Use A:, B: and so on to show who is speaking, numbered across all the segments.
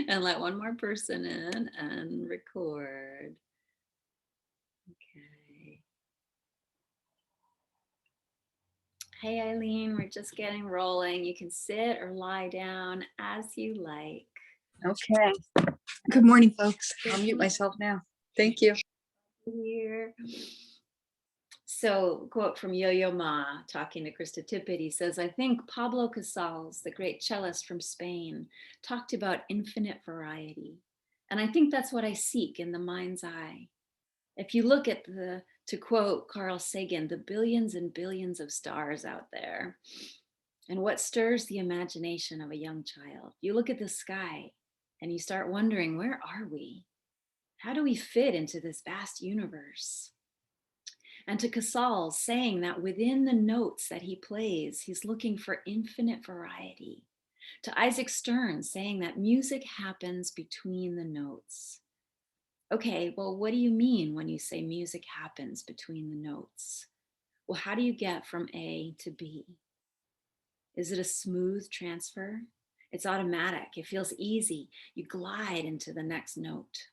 A: And let one more person in and record. Okay. Hey, Eileen, we're just getting rolling. You can sit or lie down as you like.
B: Okay. Good morning, folks. I'll mute myself now. Thank you.
A: Here. So, quote from Yo-Yo Ma, talking to Krista Tippett, he says, I think Pablo Casals, the great cellist from Spain, talked about infinite variety. And I think that's what I seek in the mind's eye. If you look at to quote Carl Sagan, the billions and billions of stars out there, and what stirs the imagination of a young child, you look at the sky and you start wondering, where are we? How do we fit into this vast universe? And to Casals, saying that within the notes that he plays, he's looking for infinite variety. To Isaac Stern, saying that music happens between the notes. Okay, well, what do you mean when you say music happens between the notes? Well, how do you get from A to B? Is it a smooth transfer? It's automatic, it feels easy. You glide into the next note.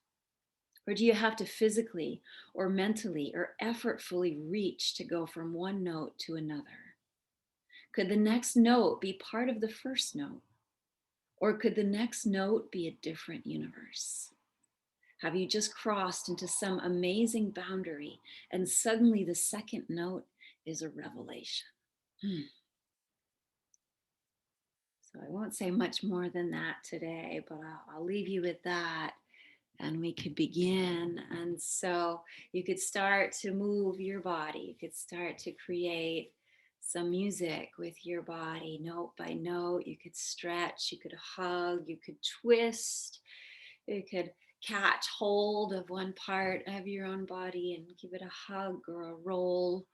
A: Or do you have to physically or mentally or effortfully reach to go from one note to another? Could the next note be part of the first note? Or could the next note be a different universe? Have you just crossed into some amazing boundary and suddenly the second note is a revelation? So I won't say much more than that today, but I'll leave you with that and we could begin. And so you could start to move your body. You could start to create some music with your body, note by note. You could stretch, you could hug, you could twist, you could catch hold of one part of your own body and give it a hug or a roll.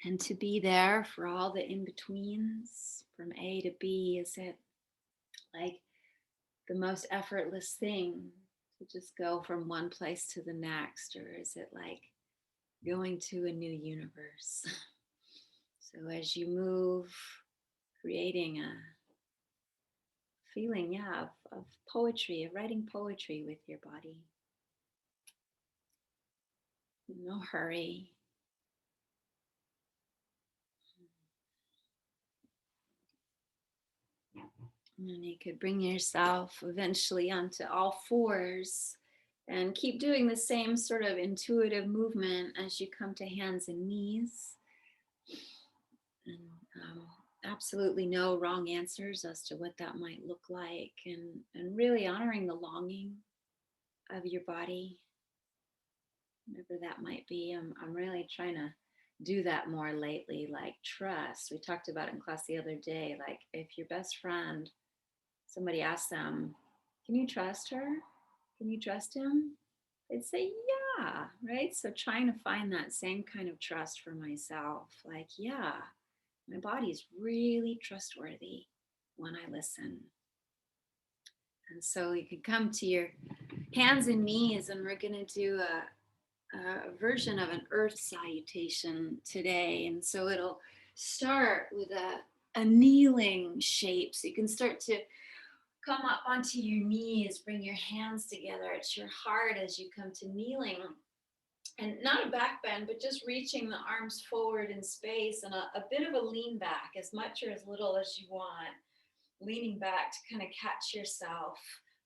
A: And to be there for all the in-betweens from A to B. Is it like the most effortless thing to just go from one place to the next, or is it like going to a new universe? So as you move, creating a feeling, of poetry, of writing poetry with your body. No hurry. And you could bring yourself eventually onto all fours and keep doing the same sort of intuitive movement as you come to hands and knees. And absolutely no wrong answers as to what that might look like, and really honoring the longing of your body, whatever that might be. I'm really trying to do that more lately, like trust. We talked about it in class the other day, like if your best friend, somebody asks them, can you trust her? Can you trust him? They'd say, yeah, right? So trying to find that same kind of trust for myself, like, yeah, my body is really trustworthy when I listen. And so you can come to your hands and knees, and we're going to do a version of an earth salutation today. And so it'll start with a kneeling shape. So you can start to come up onto your knees, bring your hands together at your heart as you come to kneeling. And not a back bend, but just reaching the arms forward in space, and a bit of a lean back, as much or as little as you want. Leaning back to kind of catch yourself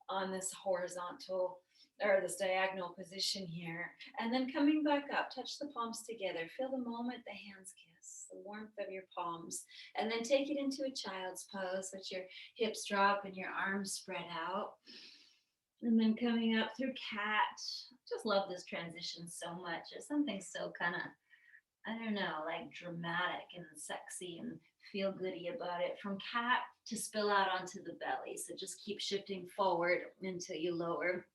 A: on this horizontal or this diagonal position here. And then coming back up, touch the palms together. Feel the moment the hands kiss, the warmth of your palms. And then take it into a child's pose, let your hips drop and your arms spread out. And then coming up through cat. Just love this transition so much. There's something so kind of, I don't know, like dramatic and sexy and feel goody about it. From cat to spill out onto the belly. So just keep shifting forward until you lower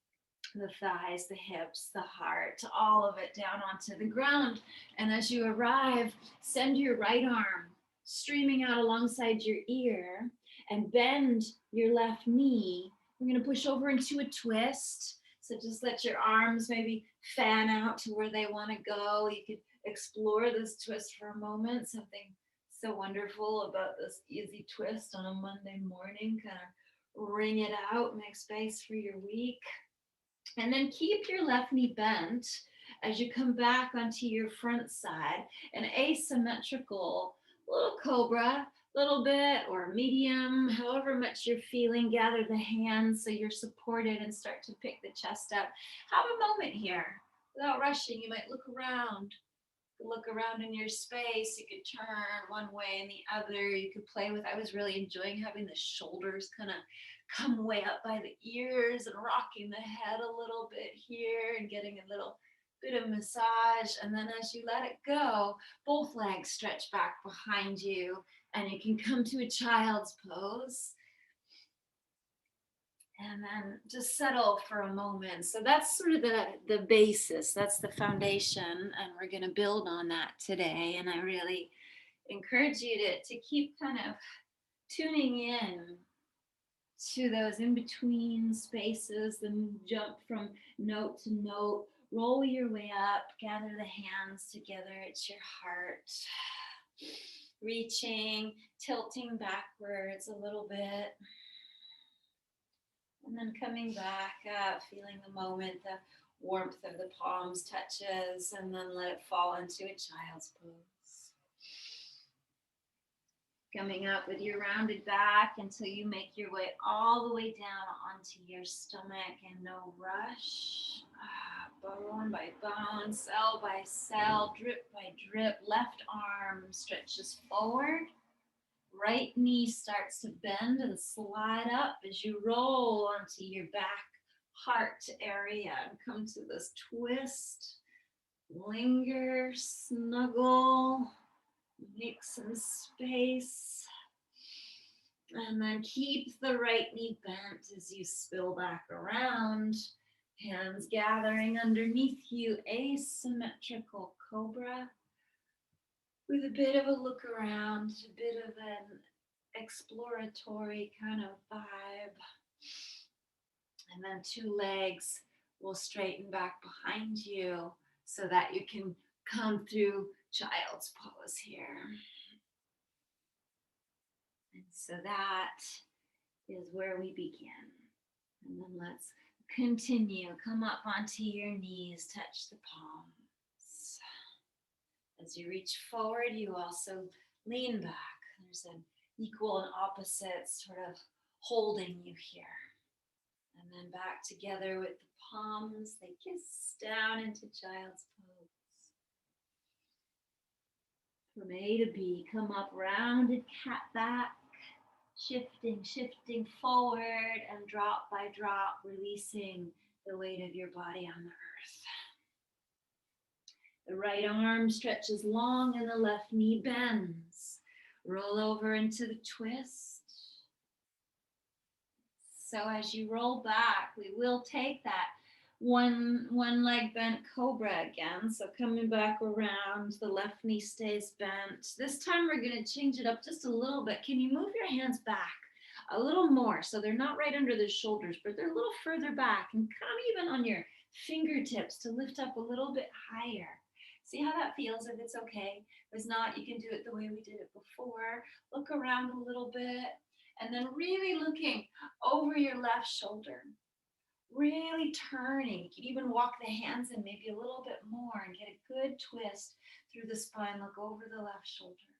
A: the thighs, the hips, the heart, all of it down onto the ground. And as you arrive, send your right arm streaming out alongside your ear and bend your left knee. We're going to push over into a twist. So just let your arms maybe fan out to where they want to go. You could explore this twist for a moment, something So wonderful about this easy twist on a Monday morning. Kind of wring it out, make space for your week. And then keep your left knee bent as you come back onto your front side. An asymmetrical little cobra, little bit or medium, however much you're feeling. Gather the hands so you're supported and start to pick the chest up. Have a moment here without rushing. You might look around in your space. You could turn one way and the other. You could play with. I was really enjoying having the shoulders kind of come way up by the ears and rocking the head a little bit here and getting a little bit of massage. And then as you let it go, both legs stretch back behind you and you can come to a child's pose. And then just settle for a moment. So that's sort of the basis, that's the foundation, and we're going to build on that today. And I really encourage you to keep kind of tuning in to those in between spaces, the jump from note to note, roll your way up, gather the hands together, it's your heart. Reaching, tilting backwards a little bit. And then coming back up, feeling the moment, the warmth of the palms touches, and then let it fall into a child's pose. Coming up with your rounded back until you make your way all the way down onto your stomach, and no rush. Bone by bone, cell by cell, drip by drip. Left arm stretches forward. Right knee starts to bend and slide up as you roll onto your back heart area and come to this twist. Linger, snuggle, make some space. And then keep the right knee bent as you spill back around. Hands gathering underneath you, asymmetrical cobra. With a bit of a look around, a bit of an exploratory kind of vibe. And then two legs will straighten back behind you so that you can come through child's pose here. And so that is where we begin. And then let's continue. Come up onto your knees, touch the palms. As you reach forward, you also lean back. There's an equal and opposite sort of holding you here. And then back together with the palms, they kiss down into child's pose. From A to B, come up rounded cat back, shifting forward and drop by drop, releasing the weight of your body on the earth. The right arm stretches long and the left knee bends. Roll over into the twist. So as you roll back, we will take that one leg bent cobra again. So coming back around, the left knee stays bent. This time we're going to change it up just a little bit. Can you move your hands back a little more? So they're not right under the shoulders, but they're a little further back, and come even on your fingertips to lift up a little bit higher. See how that feels, if it's okay. If it's not, you can do it the way we did it before. Look around a little bit, and then really looking over your left shoulder. Really turning. You can even walk the hands in maybe a little bit more and get a good twist through the spine. Look over the left shoulder.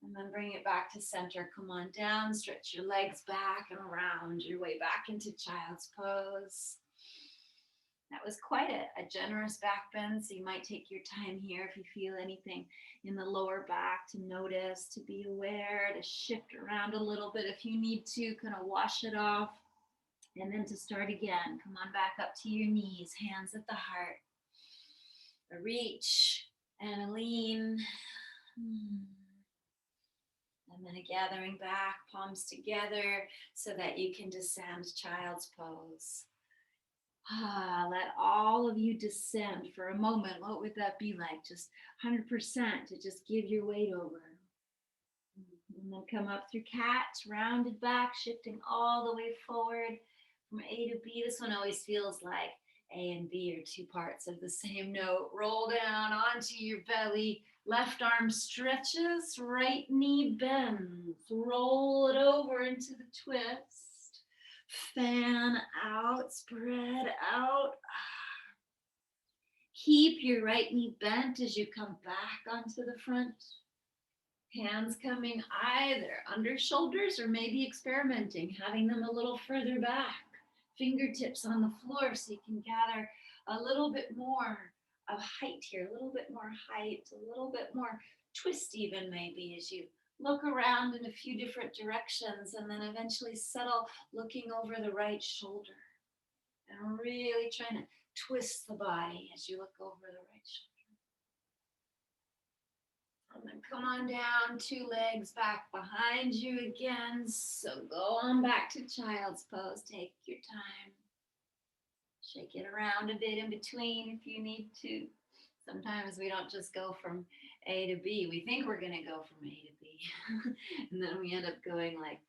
A: And then bring it back to center. Come on down, stretch your legs back and around your way back into child's pose. That was quite a generous back bend, so you might take your time here if you feel anything in the lower back to notice, to be aware, to shift around a little bit if you need to, kind of wash it off. And then to start again, come on back up to your knees, hands at the heart. A reach and a lean. And then a gathering back, palms together, so that you can descend child's pose. Let all of you descend for a moment. What would that be like? Just 100% to just give your weight over. And then come up through cat, rounded back, shifting all the way forward from A to B. This one always feels like A and B are two parts of the same note. Roll down onto your belly, Left arm stretches, right knee bends. Roll it over into the twist. Fan out, spread out. Keep your right knee bent as you come back onto the front. Hands coming either under shoulders or maybe experimenting, having them a little further back. Fingertips on the floor so you can gather a little bit more of height here, a little bit more height, a little bit more twist even maybe as you look around in a few different directions and then eventually settle looking over the right shoulder and really trying to twist the body as you look over the right shoulder. And then come on down, 2 legs back behind you again. So go on back to child's pose. Take your time. Shake it around a bit in between if you need to. Sometimes we don't just go from A to B. We think we're going to go from A to B. And then we end up going like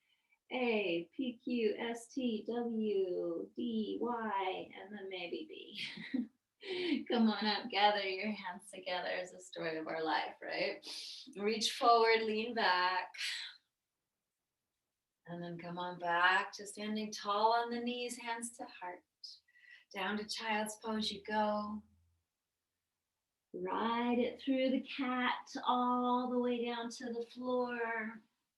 A: A, P, Q, S, T, W, D, Y, and then maybe B. Come on up, gather your hands together as a story of our life, right? Reach forward, lean back. And then come on back to standing tall on the knees, hands to heart. Down to child's pose you go. Ride it through the cat all the way down to the floor.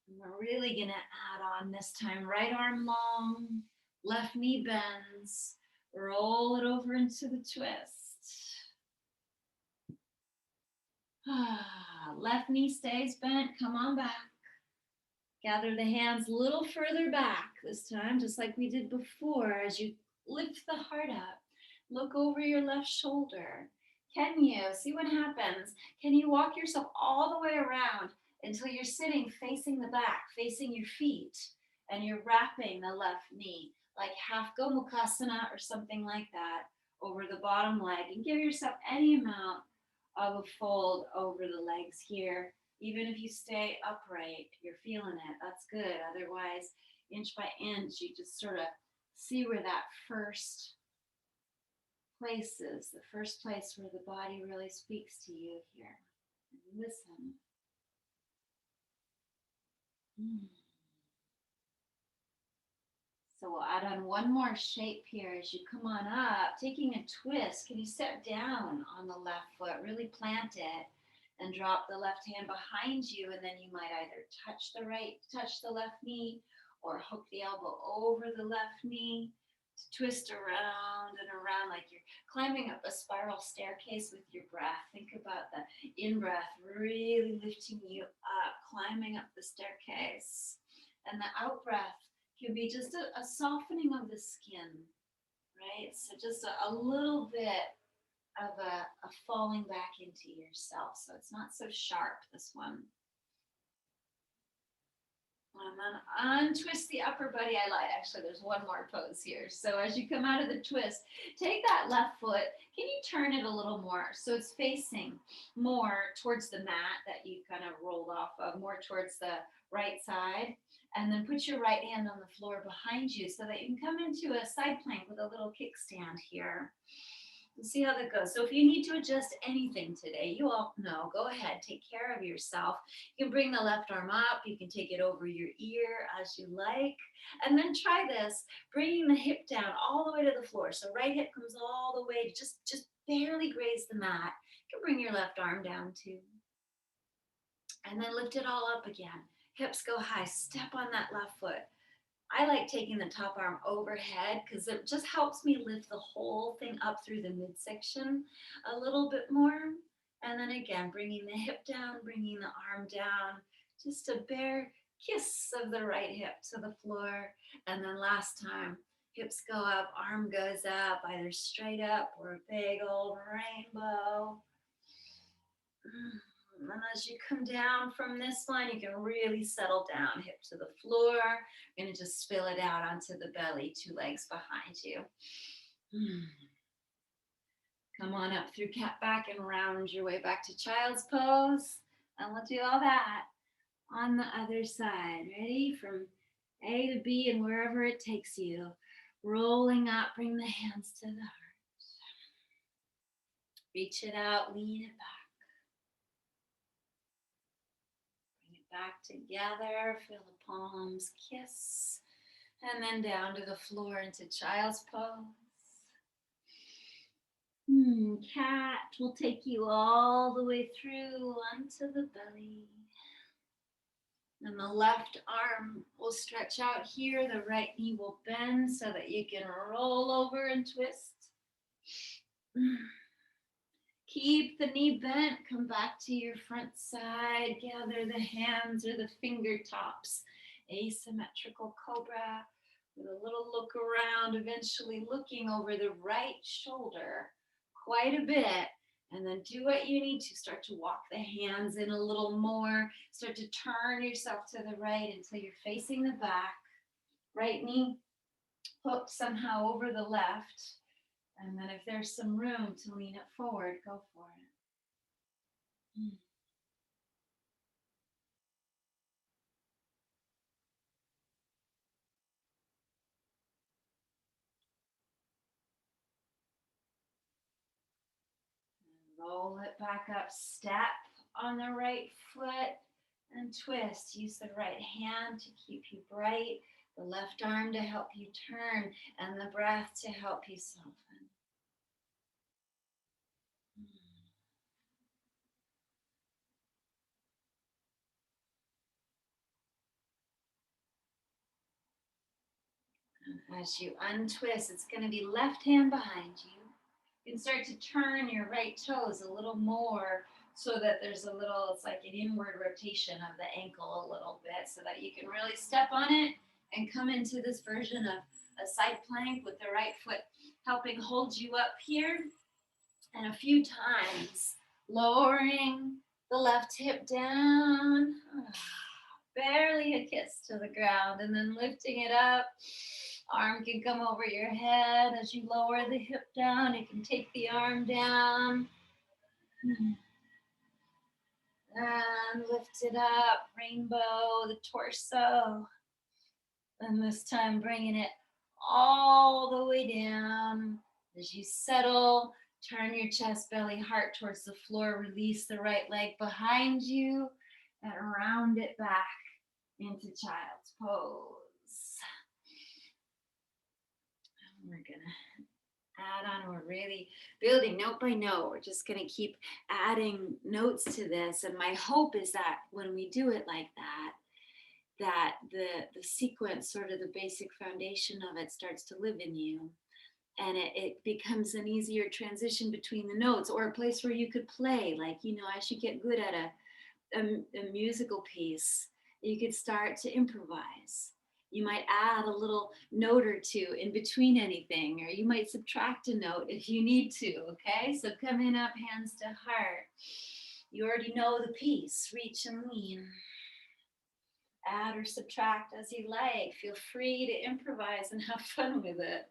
A: And we're really gonna add on this time, right arm long, left knee bends. Roll it over into the twist. Left knee stays bent, come on back. Gather the hands a little further back this time, just like we did before. As you lift the heart up, look over your left shoulder. Can you, see what happens? Can you walk yourself all the way around until you're sitting facing the back, facing your feet, and you're wrapping the left knee, like half Gomukhasana or something like that, over the bottom leg, and give yourself any amount of a fold over the legs here. Even if you stay upright, you're feeling it, that's good. Otherwise, inch by inch, you just sort of see where that first place is, the first place where the body really speaks to you here. And listen. So we'll add on one more shape here as you come on up, taking a twist. Can you step down on the left foot, really plant it, and drop the left hand behind you, and then you might either touch the left knee, or hook the elbow over the left knee, to twist around and around like you're climbing up a spiral staircase with your breath. Think about the in-breath really lifting you up, climbing up the staircase, and the out-breath can be just a softening of the skin, right? So just a little bit of a falling back into yourself. So it's not so sharp, this one. And then untwist the upper body. I lied, actually, there's one more pose here. So as you come out of the twist, take that left foot. Can you turn it a little more so it's facing more towards the mat that you kind of rolled off of, more towards the right side? And then put your right hand on the floor behind you so that you can come into a side plank with a little kickstand here. And see how that goes. So if you need to adjust anything today, you all know, go ahead, take care of yourself. You can bring the left arm up, you can take it over your ear as you like, and then try this, bringing the hip down all the way to the floor. So right hip comes all the way, just barely graze the mat. You can bring your left arm down too. And then lift it all up again. Hips go high, step on that left foot. I like taking the top arm overhead because it just helps me lift the whole thing up through the midsection a little bit more. And then again, bringing the hip down, bringing the arm down, just a bare kiss of the right hip to the floor. And then last time, hips go up, arm goes up, either straight up or a big old rainbow. And as you come down from this one, you can really settle down, hip to the floor. You're going to just spill it out onto the belly, 2 legs behind you. Come on up through cat back and round your way back to child's pose. And we'll do all that on the other side. Ready? From A to B and wherever it takes you. Rolling up, bring the hands to the heart. Reach it out, lean it back. back together. Feel the palms kiss. And then down to the floor into child's pose. Cat will take you all the way through onto the belly. And the left arm will stretch out here. The right knee will bend so that you can roll over and twist. Keep the knee bent. Come back to your front side. Gather the hands or the fingertips. Asymmetrical Cobra with a little look around, eventually looking over the right shoulder quite a bit. And then do what you need to. Start to walk the hands in a little more. Start to turn yourself to the right until you're facing the back. Right knee hooked somehow over the left. And then if there's some room to lean it forward, go for it. Roll it back up. Step on the right foot and twist. Use the right hand to keep you bright, the left arm to help you turn, and the breath to help you soften. And as you untwist, it's going to be left hand behind you. You can start to turn your right toes a little more so that there's a little, it's like an inward rotation of the ankle a little bit so that you can really step on it and come into this version of a side plank with the right foot helping hold you up here. And a few times, lowering the left hip down, barely a kiss to the ground, and then lifting it up. Arm can come over your head as you lower the hip down. You can take the arm down. And lift it up, rainbow, the torso. And this time bringing it all the way down. As you settle, turn your chest, belly, heart towards the floor. Release the right leg behind you and round it back into child's pose. We're gonna add on. We're really building note by note. We're just gonna keep adding notes to this. And my hope is that when we do it like that, that the sequence, sort of the basic foundation of it, starts to live in you. And it becomes an easier transition between the notes, or a place where you could play, like, as you get good at a musical piece, you could start to improvise. You might add a little note or two in between anything, or you might subtract a note if you need to, okay? So coming up, hands to heart. You already know the piece. Reach and lean. Add or subtract as you like. Feel free to improvise and have fun with it.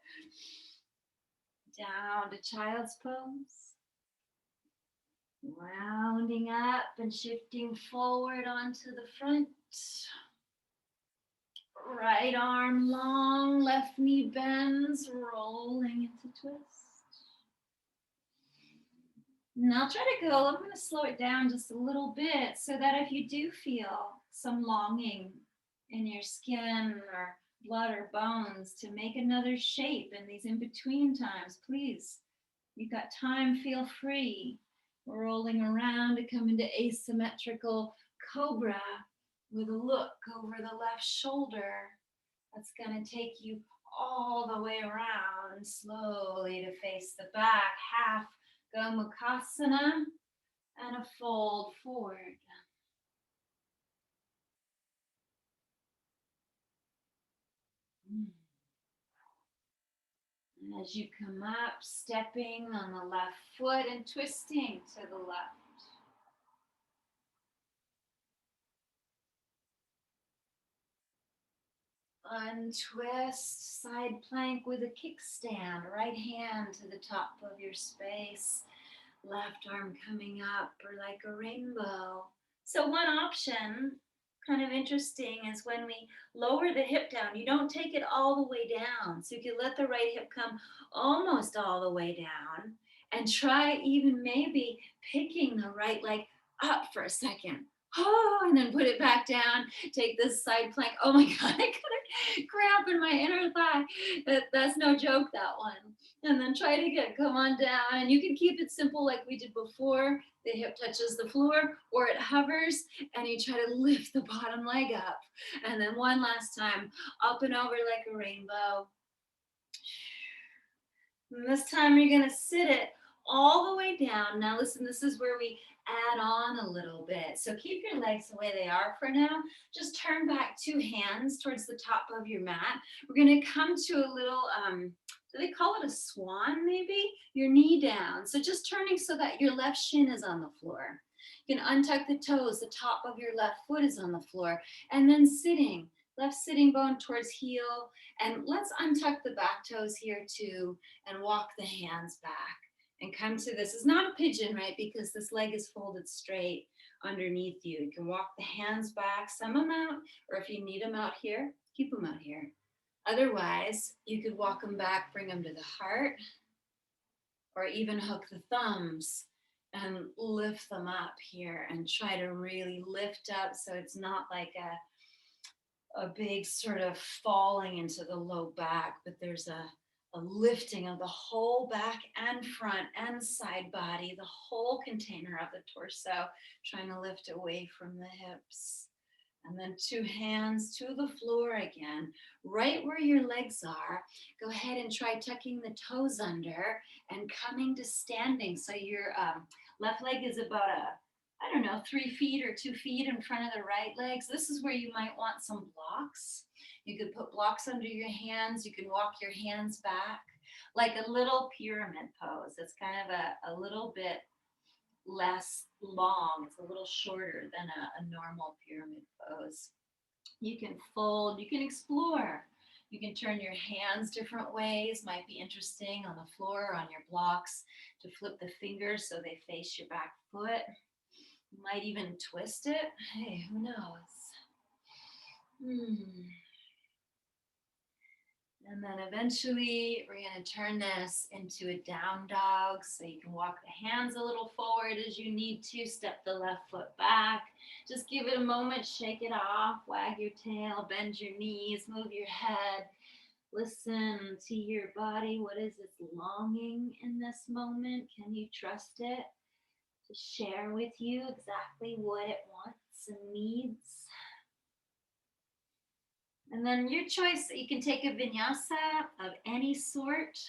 A: Down to child's pose. Rounding up and shifting forward onto the front. Right arm long, left knee bends, rolling into twist. Now try to go, I'm going to slow it down just a little bit so that if you do feel some longing in your skin or blood or bones to make another shape in these in-between times, please, you've got time, feel free. Rolling around to come into asymmetrical cobra with a look over the left shoulder. That's going to take you all the way around slowly to face the back. Half Badakunasana and a fold forward. And as you come up, stepping on the left foot and twisting to the left. Untwist, side plank with a kickstand. Right hand to the top of your space. Left arm coming up, or like a rainbow. So one option, kind of interesting, is when we lower the hip down, you don't take it all the way down. So you can let the right hip come almost all the way down, and try even maybe picking the right leg up for a second, Oh, and then put it back down. Take this side plank. Oh my God, I got a cramp in my inner thigh. That's no joke, that one. And then try it again. Come on down. And you can keep it simple like we did before. The hip touches the floor or it hovers, and you try to lift the bottom leg up. And then one last time, up and over like a rainbow. And this time you're gonna sit it all the way down. Now listen, this is where we add on a little bit. So keep your legs the way they are for now. Just turn back 2 hands towards the top of your mat. We're gonna come to a little, do they call it a swan maybe? Your knee down. So just turning so that your left shin is on the floor. You can untuck the toes, the top of your left foot is on the floor. And then sitting, left sitting bone towards heel. And let's untuck the back toes here too and walk the hands back and come to this. It's not a pigeon, right? Because this leg is folded straight underneath you. You can walk the hands back some amount, or if you need them out here, keep them out here. Otherwise, you could walk them back, bring them to the heart, or even hook the thumbs and lift them up here and try to really lift up so it's not like a big sort of falling into the low back, but there's a lifting of the whole back and front and side body, the whole container of the torso, trying to lift away from the hips. And then 2 hands to the floor again, right where your legs are. Go ahead and try tucking the toes under and coming to standing. So your left leg is about I don't know, 3 feet or 2 feet in front of the right leg. So this is where you might want some blocks. You could put blocks under your hands. You can walk your hands back like a little pyramid pose. It's kind of a little bit less long. It's a little shorter than a normal pyramid pose. You can fold, you can explore. You can turn your hands different ways. Might be interesting on the floor or on your blocks to flip the fingers so they face your back foot. You might even twist it. Hey, who knows? And then eventually we're going to turn this into a down dog. So you can walk the hands a little forward as you need to. Step the left foot back. Just give it a moment. Shake it off. Wag your tail. Bend your knees. Move your head. Listen to your body. What is its longing in this moment? Can you trust it to share with you exactly what it wants and needs? And then your choice, you can take a vinyasa of any sort,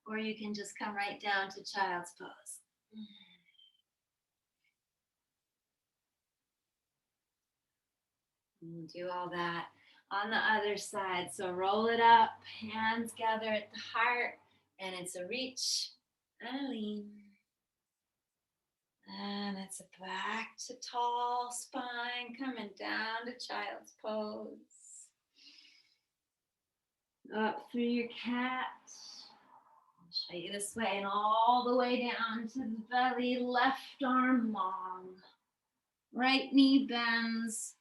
A: or you can just come right down to child's pose. And do all that on the other side. So roll it up, hands gather at the heart, and it's a reach and a lean. And it's a back to tall spine, coming down to child's pose. Up through your cat. I'll show you this way and all the way down to the belly, left arm long. Right knee bends,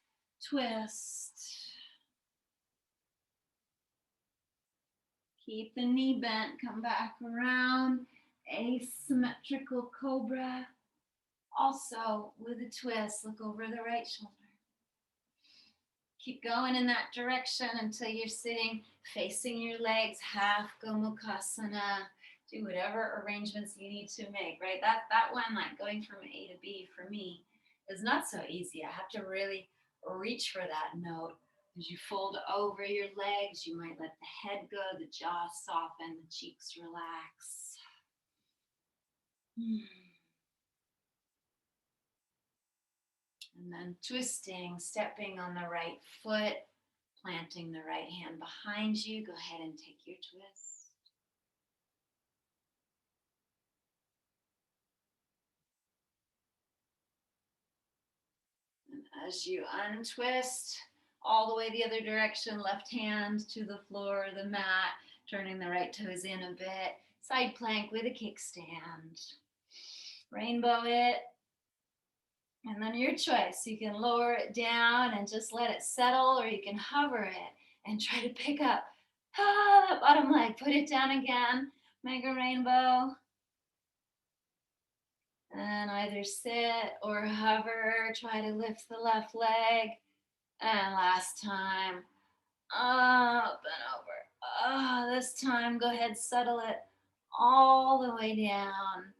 A: twist. Keep the knee bent, come back around. Asymmetrical Cobra. Also with a twist, look over the right shoulder. Keep going in that direction until you're sitting facing your legs, half Gomukhasana. Do whatever arrangements you need to make, right? That one, like going from A to B for me, is not so easy. I have to really reach for that note. As you fold over your legs, you might let the head go, the jaw soften, the cheeks relax. And then twisting, stepping on the right foot, planting the right hand behind you. Go ahead and take your twist. And as you untwist, all the way the other direction, left hand to the floor, the mat, turning the right toes in a bit. Side plank with a kickstand. Rainbow it. And then your choice. You can lower it down and just let it settle, or you can hover it and try to pick up that bottom leg. Put it down again. Make a rainbow. And either sit or hover. Try to lift the left leg. And last time, up and over. This time, go ahead, settle it all the way down.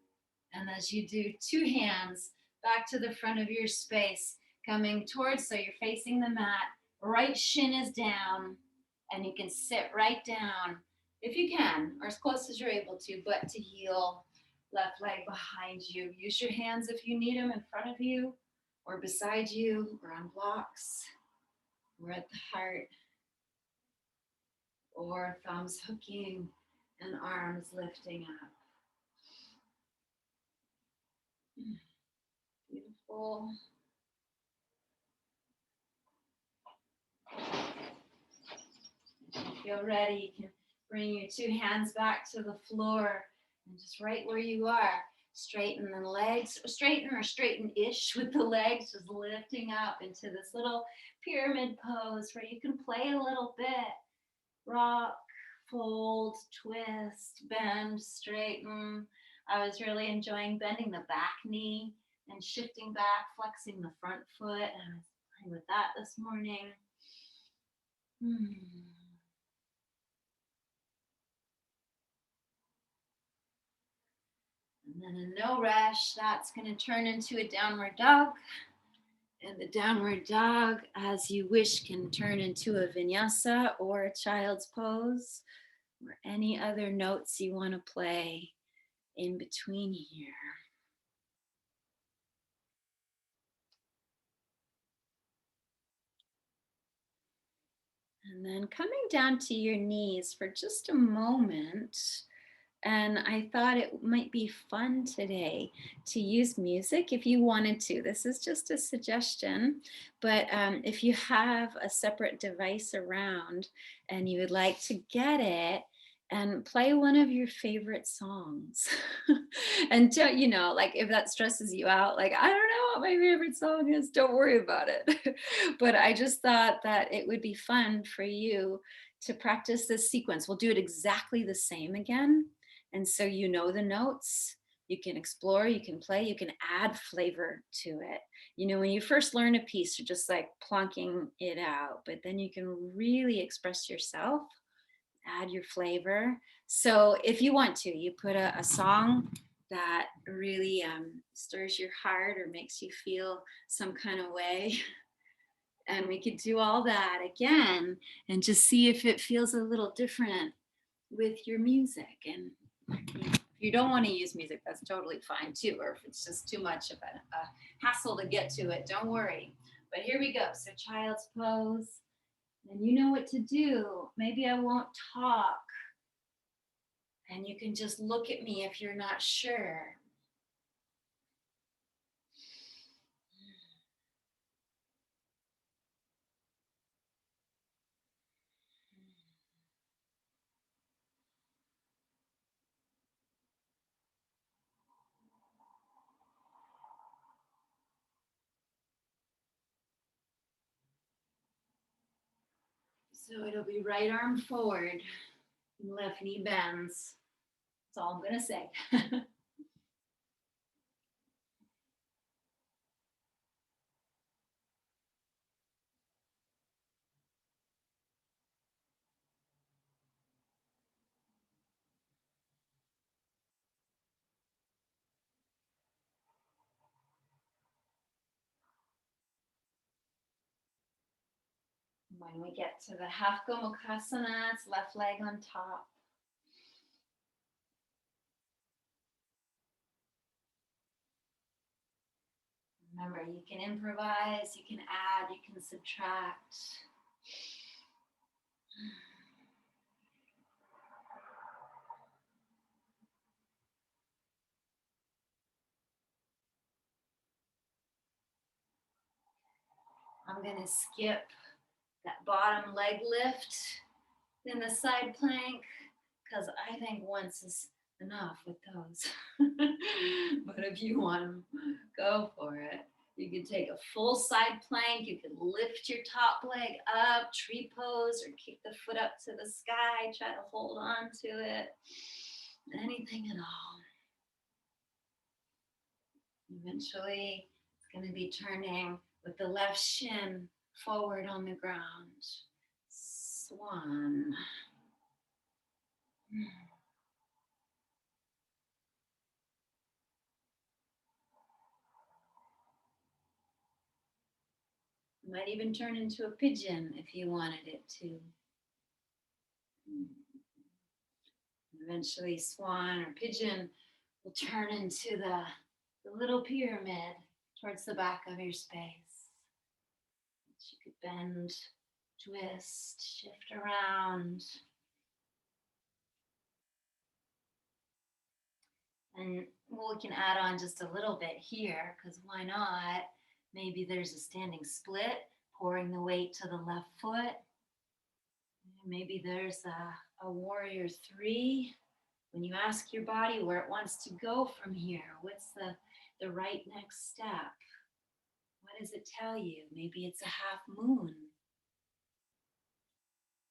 A: And as you do, two hands back to the front of your space, coming towards, so you're facing the mat. Right shin is down, and you can sit right down if you can, or as close as you're able to, butt to heel, left leg behind you. Use your hands if you need them in front of you, or beside you, or on blocks, or at the heart, or thumbs hooking and arms lifting up. Beautiful. If you feel ready, you can bring your two hands back to the floor and just right where you are, straighten the legs, straighten or straighten-ish with the legs, just lifting up into this little pyramid pose where you can play a little bit. Rock, fold, twist, bend, straighten. I was really enjoying bending the back knee and shifting back, flexing the front foot. And I was playing with that this morning. And then a no rush, that's going to turn into a downward dog. And the downward dog, as you wish, can turn into a vinyasa or a child's pose, or any other notes you want to play in between here. And then coming down to your knees for just a moment. And I thought it might be fun today to use music if you wanted to. This is just a suggestion, but if you have a separate device around and you would like to get it, and play one of your favorite songs. And you know, like if that stresses you out, like I don't know what my favorite song is, don't worry about it. But I just thought that it would be fun for you to practice this sequence. We'll do it exactly the same again, and so you know the notes, you can explore, you can play, you can add flavor to it. You know, when you first learn a piece, you're just like plonking it out, but then you can really express yourself, add your flavor. So if you want to, you put a song that really stirs your heart or makes you feel some kind of way. And we could do all that again and just see if it feels a little different with your music. And if you don't want to use music, that's totally fine too. Or if it's just too much of a hassle to get to it, don't worry. But here we go. So child's pose. And you know what to do. Maybe I won't talk. And you can just look at me if you're not sure. So it'll be right arm forward, left knee bends. That's all I'm going to say. When we get to the half Gomukhasana, it's left leg on top. Remember, you can improvise, you can add, you can subtract. I'm going to skip that bottom leg lift in the side plank because I think once is enough with those. But if you want them, go for it. You can take a full side plank. You can lift your top leg up, tree pose, or kick the foot up to the sky. Try to hold on to it. Anything at all. Eventually, it's going to be turning with the left shin forward on the ground. Swan. Might even turn into a pigeon if you wanted it to. Eventually, swan or pigeon will turn into the little pyramid towards the back of your space. You could bend, twist, shift around. And we can add on just a little bit here, because why not? Maybe there's a standing split, pouring the weight to the left foot. Maybe there's a warrior three. When you ask your body where it wants to go from here, what's the right next step? What does it tell you? Maybe it's a half moon.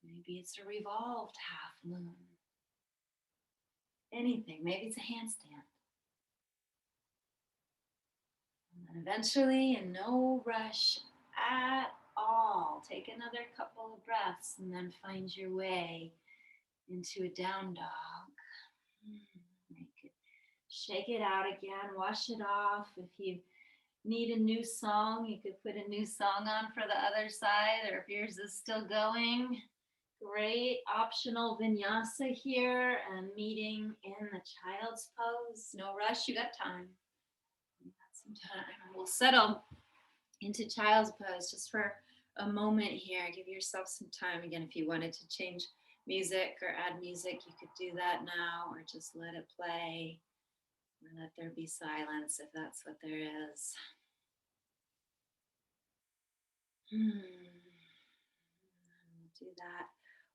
A: Maybe it's a revolved half moon. Anything. Maybe it's a handstand. And then eventually, in no rush at all, take another couple of breaths and then find your way into a down dog. Shake it out again, wash it off. If you need a new song, you could put a new song on for the other side, or if yours is still going, great. Optional vinyasa here and meeting in the child's pose. No rush, you got time. You got some time. We'll settle into child's pose just for a moment here. Give yourself some time. Again, if you wanted to change music or add music, you could do that now, or just let it play. Or let there be silence if that's what there is. Do that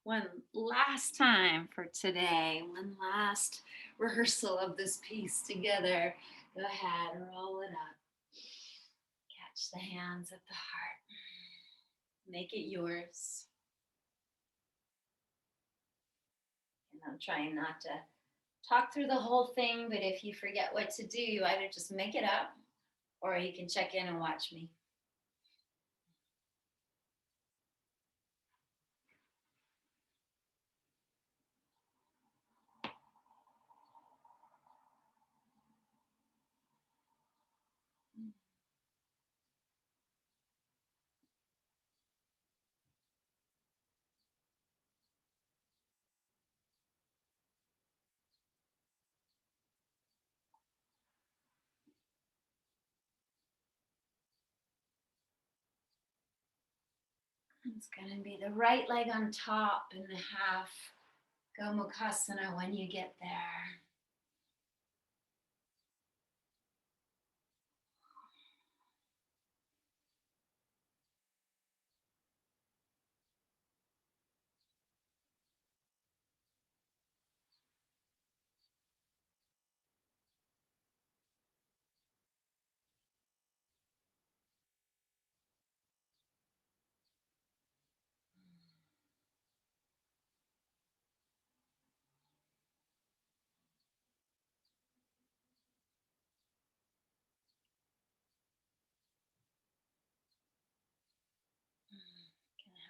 A: one last time for today. One last rehearsal of this piece together. Go ahead, roll it up. Catch the hands at the heart. Make it yours. And I'm trying not to talk through the whole thing, but if you forget what to do, you either just make it up or you can check in and watch me. It's going to be the right leg on top in the half Gomukhasana when you get there.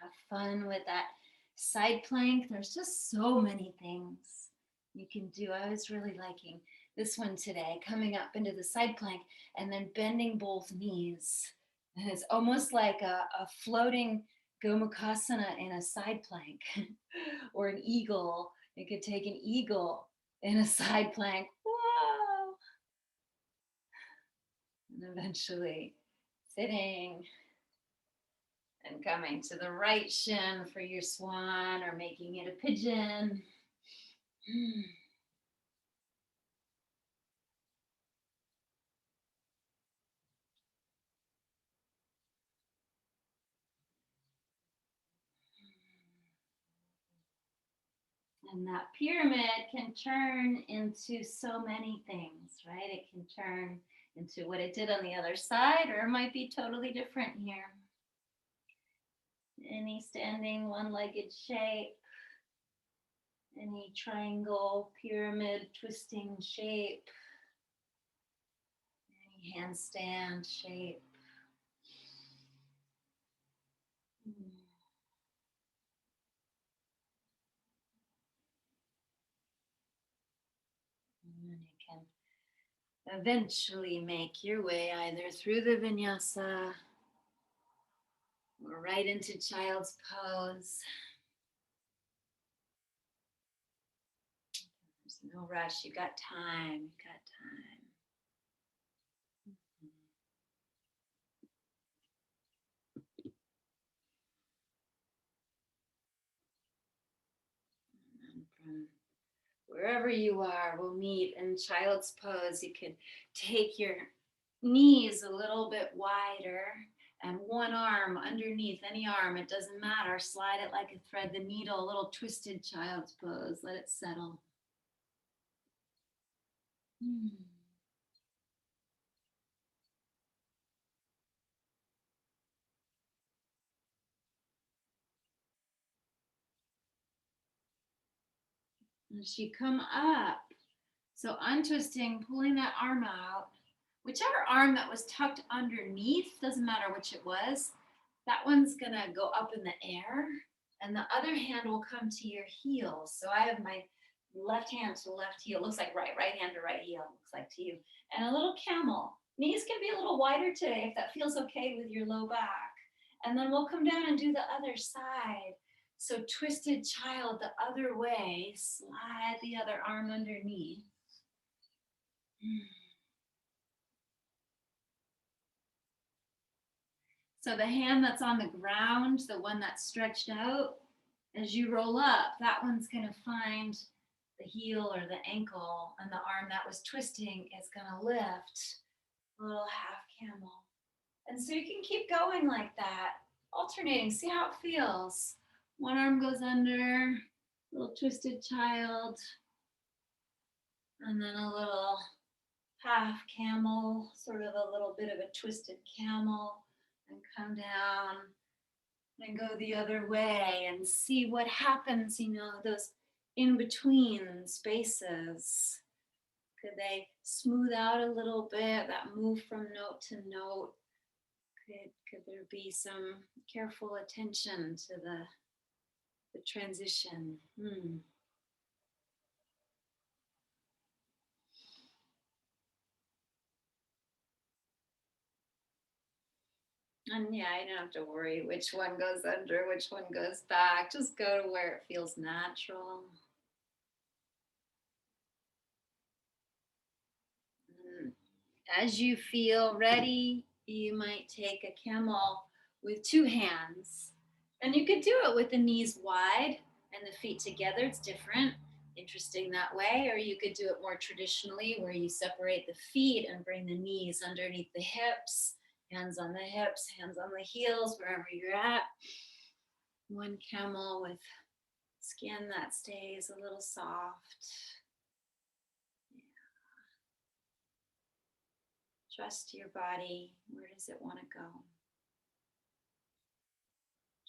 A: Have fun with that side plank. There's just so many things you can do. I was really liking this one today, coming up into the side plank and then bending both knees. And it's almost like a floating Gomukhasana in a side plank or an eagle. You could take an eagle in a side plank. Whoa! And eventually sitting and coming to the right shin for your swan or making it a pigeon. And that pyramid can turn into so many things, right? It can turn into what it did on the other side, or it might be totally different here. Any standing one-legged shape, any triangle, pyramid, twisting shape, any Handstand shape. And you can eventually make your way either through the vinyasa or right into child's pose. There's no rush. You got time. You got time. And from wherever you are, we'll meet in child's pose. You can take your knees a little bit wider and one arm underneath any arm. It doesn't matter. Slide it like a thread the needle, a little twisted child's pose. Let it settle. As you come up, so untwisting, pulling that arm out, whichever arm that was tucked underneath, doesn't matter which it was, that one's gonna go up in the air and the other hand will come to your heel. So I have my left hand to left heel, looks like right hand to right heel, looks like to you. And a little camel. Knees can be a little wider today if that feels okay with your low back. And then we'll come down and do the other side. So twisted child the other way, slide the other arm underneath. So the hand that's on the ground, the one that's stretched out, as you roll up, that one's going to find the heel or the ankle, and the arm that was twisting is going to lift, a little half camel. And so you can keep going like that, alternating, see how it feels. One arm goes under, little twisted child, and then a little half camel, sort of a little bit of a twisted camel, and come down and go the other way and see what happens, those in between spaces. Could they smooth out a little bit, that move from note to note? Could there be some careful attention to the transition? And yeah, you don't have to worry which one goes under, which one goes back. Just go to where it feels natural. As you feel ready, you might take a camel with two hands. And you could do it with the knees wide and the feet together. It's different, interesting that way. Or you could do it more traditionally where you separate the feet and bring the knees underneath the hips, hands on the hips, hands on the heels, wherever you're at. One camel with skin that stays a little soft. Trust your body. Where does it want to go?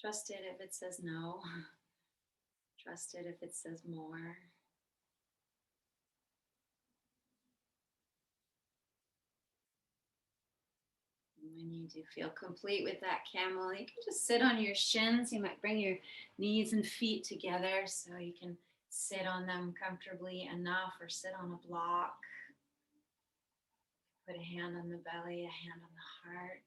A: Trust it if it says no. Trust it if it says more. And when you do feel complete with that camel, you can just sit on your shins. You might bring your knees and feet together so you can sit on them comfortably enough, or sit on a block. Put a hand on the belly, a hand on the heart.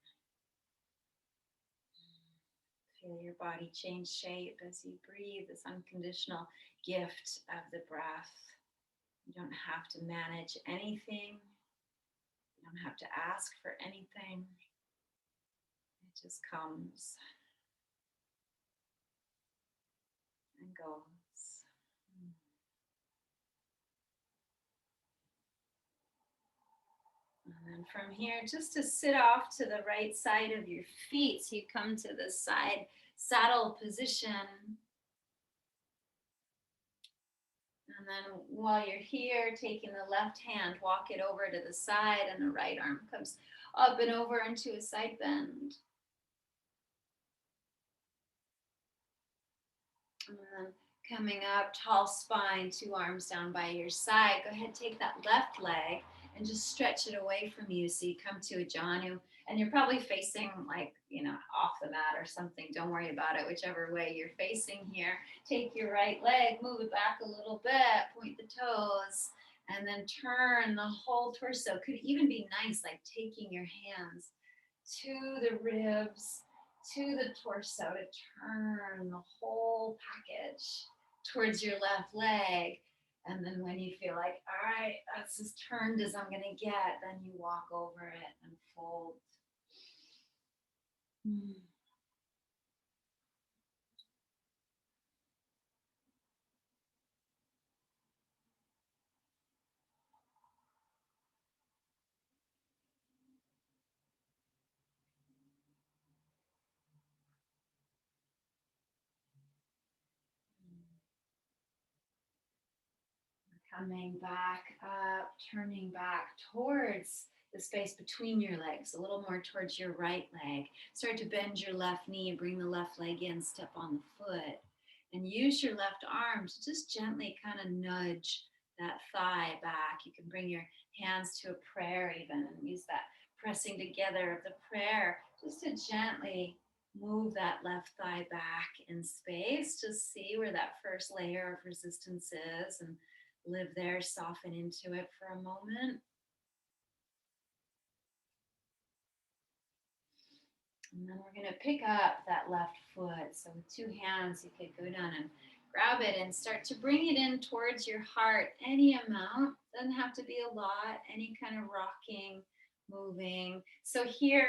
A: Feel your body change shape as you breathe, this unconditional gift of the breath. You don't have to manage anything. You don't have to ask for anything. It just comes and goes. And then from here, just to sit off to the right side of your feet. So you come to the side saddle position. And then while you're here, taking the left hand, walk it over to the side, and the right arm comes up and over into a side bend. And then coming up, tall spine, two arms down by your side. Go ahead, take that left leg and just stretch it away from you. So you come to a Janu, and you're probably facing like, off the mat or something. Don't worry about it, whichever way you're facing here. Take your right leg, move it back a little bit, point the toes, and then turn the whole torso. Could even be nice, like taking your hands to the ribs, to the torso, to turn the whole package towards your left leg. And then when you feel like, all right, that's as turned as I'm going to get, then you walk over it and fold. Coming back up, turning back towards the space between your legs, a little more towards your right leg. Start to bend your left knee, bring the left leg in, step on the foot, and use your left arm to just gently kind of nudge that thigh back. You can bring your hands to a prayer even and use that pressing together of the prayer just to gently move that left thigh back in space. Just see where that first layer of resistance is and live there, soften into it for a moment. And then we're going to pick up that left foot. So with two hands, you could go down and grab it and start to bring it in towards your heart. Any amount, doesn't have to be a lot, any kind of rocking, moving. So here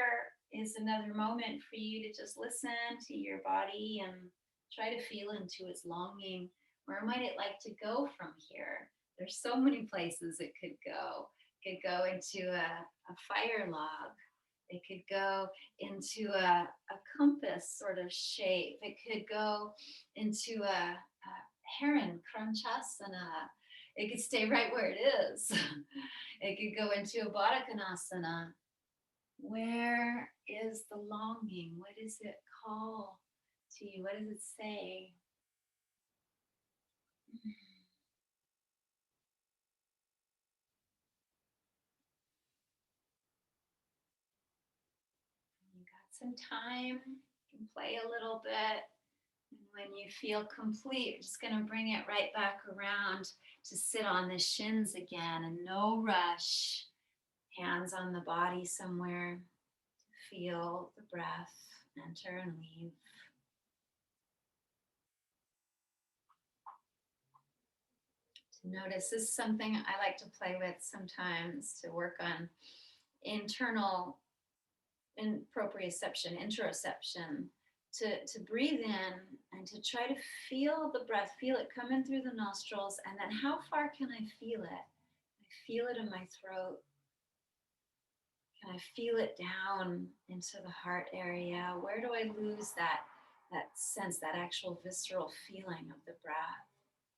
A: is another moment for you to just listen to your body and try to feel into its longing. Where might it like to go from here? There's so many places it could go. It could go into a fire log. It could go into a compass sort of shape. It could go into a heron, Kranchasana. It could stay right where it is. It could go into a Badakanasana. Where is the longing? What does it call to you? What does it say? You got some time. You can play a little bit. And when you feel complete, you're just going to bring it right back around to sit on the shins again, and no rush. Hands on the body somewhere to feel the breath enter and leave. To notice, this is something I like to play with sometimes to work on internal proprioception, interoception, to breathe in and to try to feel the breath, feel it coming through the nostrils, and then how far can I feel it? I feel it in my throat. Can I feel it down into the heart area? Where do I lose that sense, that actual visceral feeling of the breath?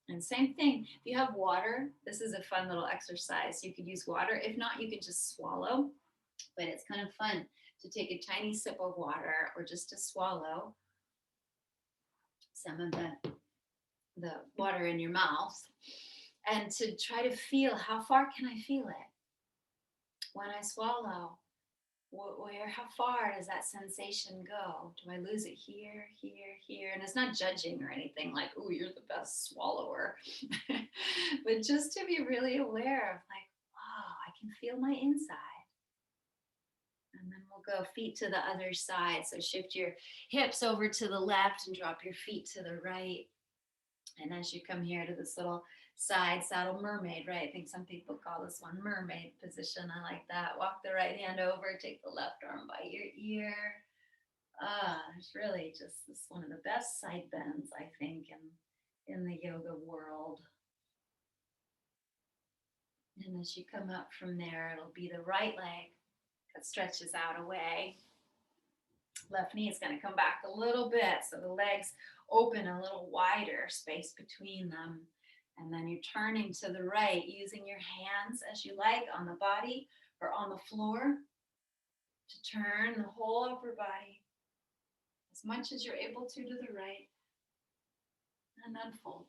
A: And same thing, if you have water, this is a fun little exercise. You could use water. If not, you could just swallow. But it's kind of fun to take a tiny sip of water or just to swallow some of the water in your mouth and to try to feel how far can I feel it when I swallow. How far does that sensation go? Do I lose it here, here, here? And it's not judging or anything like, oh, you're the best swallower. But just to be really aware of like, wow, I can feel my inside. And then we'll go feet to the other side. So shift your hips over to the left and drop your feet to the right. And as you come here to this little side saddle mermaid, right? I think some people call this one mermaid position. I like that. Walk the right hand over, take the left arm by your ear. It's really just this one of the best side bends, I think, in the yoga world. And as you come up from there, it'll be the right leg that stretches out away. Left knee is going to come back a little bit, so the legs open a little wider, space between them. And then you're turning to the right, using your hands as you like on the body or on the floor to turn the whole upper body as much as you're able to the right, and unfold.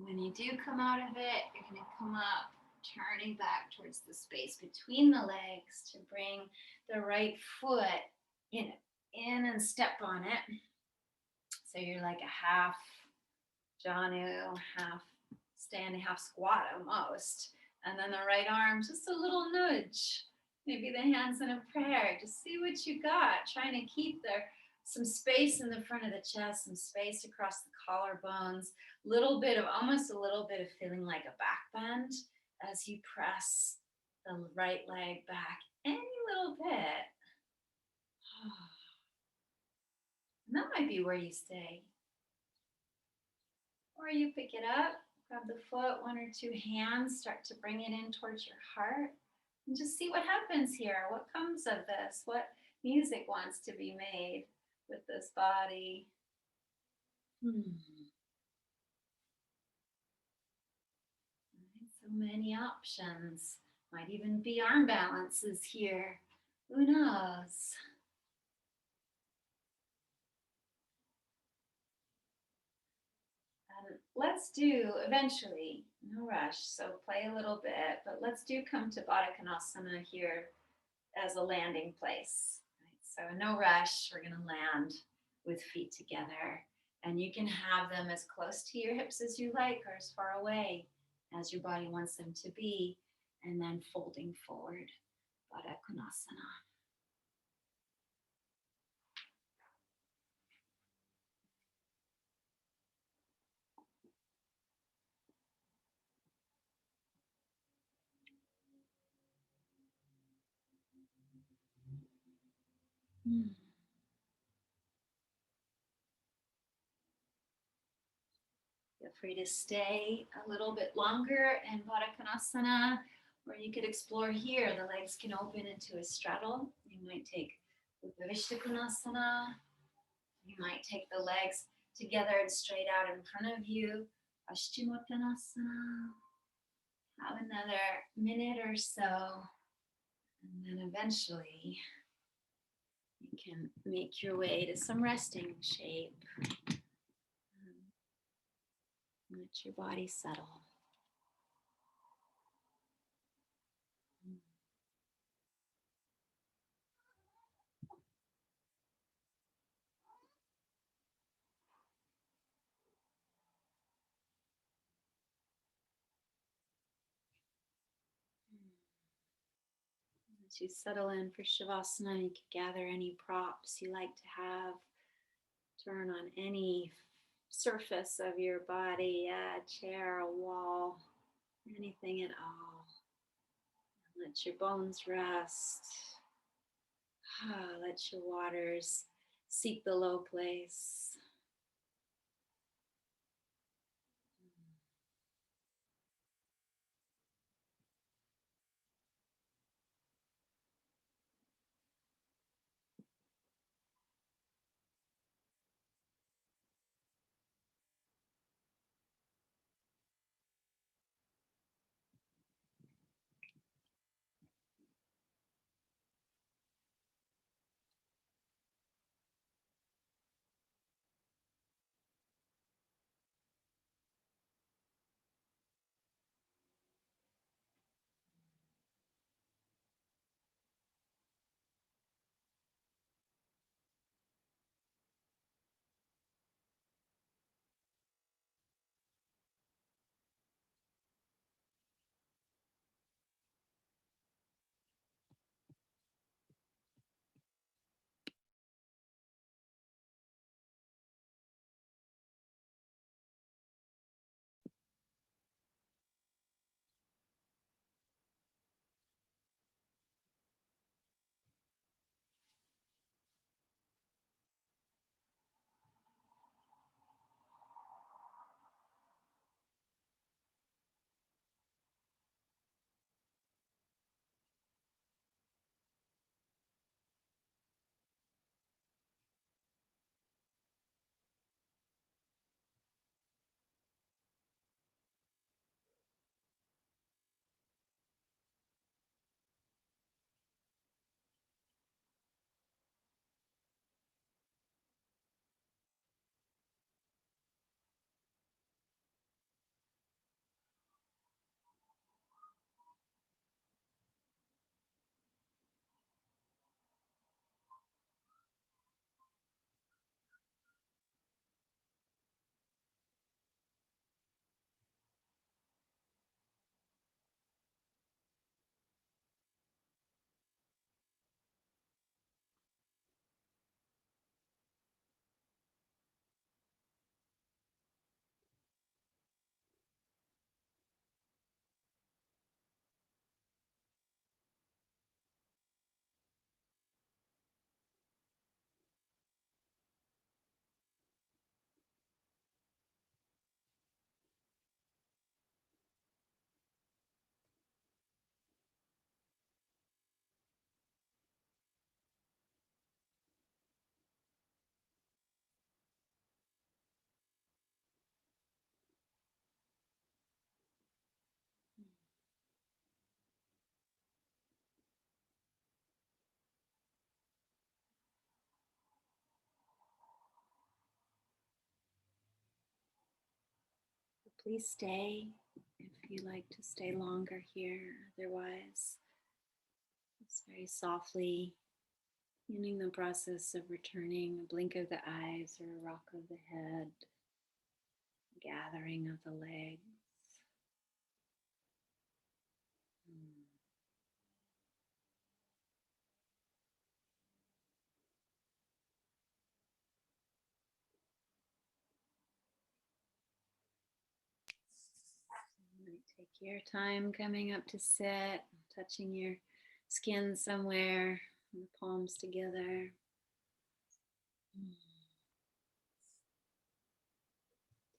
A: When you do come out of it, you're going to come up, turning back towards the space between the legs to bring the right foot in and step on it. So you're like a half janu, half stand, half squat almost. And then the right arm, just a little nudge. Maybe the hands in a prayer. Just see what you got. Trying to keep there some space in the front of the chest, some space across the collarbones. Almost a little bit of feeling like a back bend as you press the right leg back any little bit. And that might be where you stay. Or you pick it up, grab the foot, one or two hands, start to bring it in towards your heart. And just see what happens here. What comes of this? What music wants to be made with this body? So many options. Might even be arm balances here. Who knows? Let's do eventually, no rush, so play a little bit, but let's do come to Badakanasana here as a landing place. Right? So no rush, we're gonna land with feet together, and you can have them as close to your hips as you like or as far away as your body wants them to be, and then folding forward, Badakunasana. Feel free to stay a little bit longer in Badakanasana, or you could explore here. The legs can open into a straddle. You might take Badakunasana. You might take the legs together and straight out in front of you. Asymmetrical. Have another minute or so, and then eventually you can make your way to some resting shape. Let your body settle. As you settle in for Shavasana, you can gather any props you like to have. Turn on any surface of your body, a chair, a wall, anything at all. Let your bones rest. Let your waters seek the low place. please stay if you like to stay longer here. Otherwise, just very softly beginning the process of returning, a blink of the eyes or a rock of the head, gathering of the legs. You might take your time coming up to sit, touching your skin somewhere, the palms together.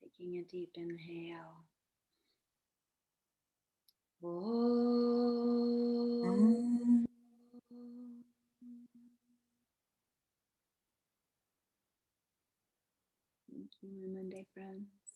A: Taking a deep inhale. Thank you, my Monday friends.